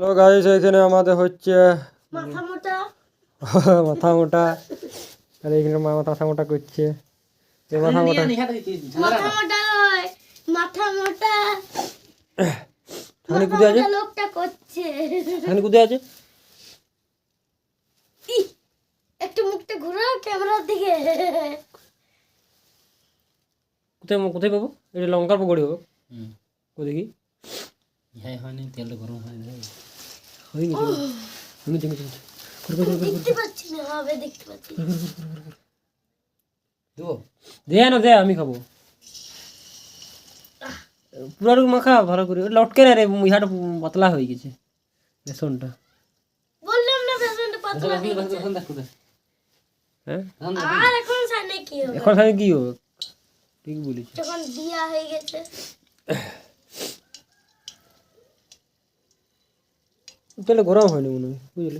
তো গাইস এখানে আমাদের হচ্ছে মাথা মোটা মাথা মোটা, আর এখানে মাথা মোটা করছে। এই মাথা মোটা মাথা মোটা নয়, মাথা মোটা ছাগনি কোথায় আছে? লোকটা করছে। ছাগনি কোথায় আছে? একটু মুখটা ঘুরাও ক্যামেরার দিকে। কোথায় কোথায় পাবো? এটা লঙ্কার পকোড়ি হবে। ও দেখি হ্যাঁ হয়নি, তেলটা গরম হয়নি। হয়নি হয়নি দেখতে পাচ্ছি না, হবে দেখতে পাচ্ছি। দে না দে, আমি খাবো। পুরো মাখা ভালো করে, লটকে না রে, ইহাটা পাতলা হয়ে গেছে বেসনটা। বললাম না বেসনটা পাতলা হয়ে গেছে। হ্যাঁ আর এখন সামনে কি হবে? এখন সাথে কি হবে? ঠিক বলিস। যখন দিয়া হয়ে গেছে তাহলে গরম হয়নি মনে হয়, বুঝলে?